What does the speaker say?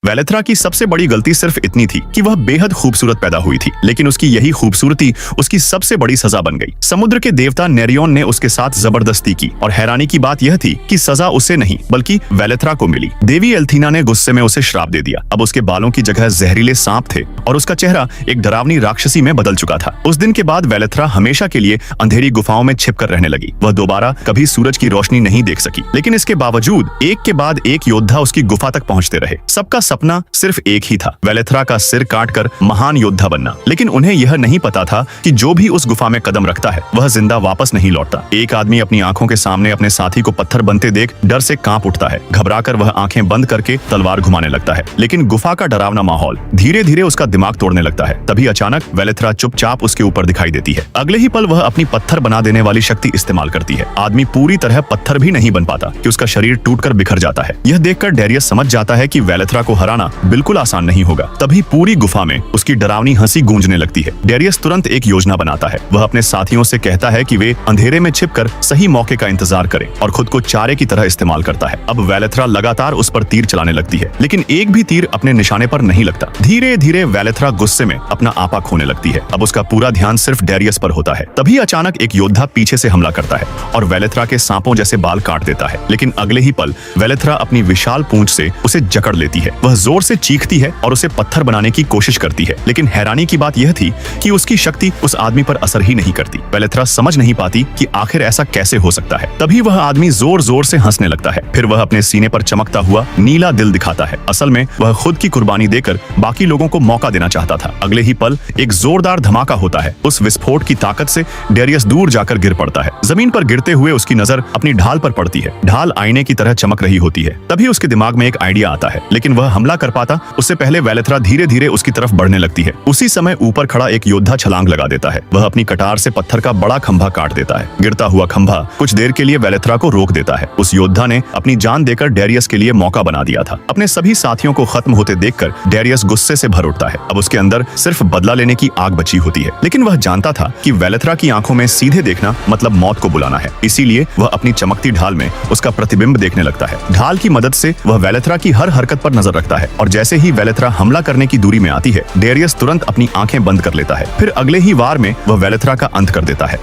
वेलेथरा की सबसे बड़ी गलती सिर्फ इतनी थी कि वह बेहद खूबसूरत पैदा हुई थी, लेकिन उसकी यही खूबसूरती उसकी सबसे बड़ी सजा बन गई। समुद्र के देवता नेरियन ने उसके साथ जबरदस्ती की और हैरानी की बात यह थी कि सजा उसे नहीं बल्कि वेलेथरा को मिली। देवी एल्थीना ने गुस्से में उसे श्राप दे दिया। अब उसके बालों की जगह जहरीले सांप थे और उसका चेहरा एक डरावनी राक्षसी में बदल चुका था। उस दिन के बाद वेलेथरा हमेशा के लिए अंधेरी गुफाओं में छिपकर रहने लगी। वह दोबारा कभी सूरज की रोशनी नहीं देख सकी, लेकिन इसके बावजूद एक के बाद एक योद्धा उसकी गुफा तक पहुंचते रहे। सबका सपना सिर्फ एक ही था, वेलेथरा का सिर काटकर महान योद्धा बनना। लेकिन उन्हें यह नहीं पता था कि जो भी उस गुफा में कदम रखता है वह जिंदा वापस नहीं लौटता। एक आदमी अपनी आंखों के सामने अपने साथी को पत्थर बनते देख डर से कांप उठता है। घबराकर वह आंखें बंद करके तलवार घुमाने लगता है, लेकिन गुफा का डरावना माहौल धीरे धीरे उसका दिमाग तोड़ने लगता है। तभी अचानक वेलेथरा चुपचाप उसके ऊपर दिखाई देती है। अगले ही पल वह अपनी पत्थर बना देने वाली शक्ति इस्तेमाल करती है। आदमी पूरी तरह पत्थर भी नहीं बन पाता कि उसका शरीर टूटकर बिखर जाता है। यह देखकर डेरियस समझ जाता है कि वेलेथरा को हराना बिल्कुल आसान नहीं होगा। तभी पूरी गुफा में उसकी डरावनी हंसी गूंजने लगती है। डेरियस तुरंत एक योजना बनाता है। वह अपने साथियों से कहता है कि वे अंधेरे में छिपकर सही मौके का इंतजार करें और खुद को चारे की तरह इस्तेमाल करता है। अब वेलेथरा लगातार उस पर तीर चलाने लगती है, लेकिन एक भी तीर अपने निशाने पर नहीं लगता। धीरे धीरे वेलेथरा गुस्से में अपना आपा खोने लगती है। अब उसका पूरा ध्यान सिर्फ डेरियस पर होता है। तभी अचानक एक योद्धा पीछे से हमला करता है और वेलेथरा के सांपों जैसे बाल काट देता है। लेकिन अगले ही पल वेलेथरा अपनी विशाल पूंछ से उसे जकड़ लेती है। वह जोर से चीखती है और उसे पत्थर बनाने की कोशिश करती है, लेकिन हैरानी की बात यह थी कि उसकी शक्ति उस आदमी पर असर ही नहीं करती। वेलेथरा समझ नहीं पाती कि आखिर ऐसा कैसे हो सकता है। तभी वह आदमी जोर जोर से हंसने लगता है। फिर वह अपने सीने पर चमकता हुआ नीला दिल दिखाता है। असल में वह खुद की कुर्बानी देकर बाकी लोगों को मौका देना चाहता था। अगले ही पल एक जोरदार धमाका होता है। उस विस्फोट की ताकत से डेरियस दूर जाकर गिर पड़ता है। जमीन पर गिरते हुए उसकी नजर अपनी ढाल पर पड़ती है। ढाल आईने की तरह चमक रही होती है। तभी उसके दिमाग में एक आइडिया आता है, लेकिन वह हमला कर पाता उससे पहले वेलेथरा धीरे धीरे उसकी तरफ बढ़ने लगती है। उसी समय ऊपर खड़ा एक योद्धा छलांग लगा देता है। वह अपनी कटार से पत्थर का बड़ा खंभा काट देता है। गिरता हुआ खंभा कुछ देर के लिए वेलेथरा को रोक देता है। उस योद्धा ने अपनी जान देकर डेरियस के लिए मौका बना दिया था। अपने सभी साथियों को खत्म होते देखकर डेरियस गुस्से से भर उठता है। अब उसके अंदर सिर्फ बदला लेने की आग बची होती है, लेकिन वह जानता था कि वेलेथरा की आंखों में सीधे देखना मतलब मौत को बुलाना है। इसीलिए वह अपनी चमकती ढाल में उसका प्रतिबिंब देखने लगता है। ढाल की मदद से वह वेलेथरा की हर हरकत पर नजर रखता है और जैसे ही वेलेथरा हमला करने की दूरी में आती है, डेरियस तुरंत अपनी आंखें बंद कर लेता है। फिर अगले ही वार में वह वेलेथरा का अंत कर देता है।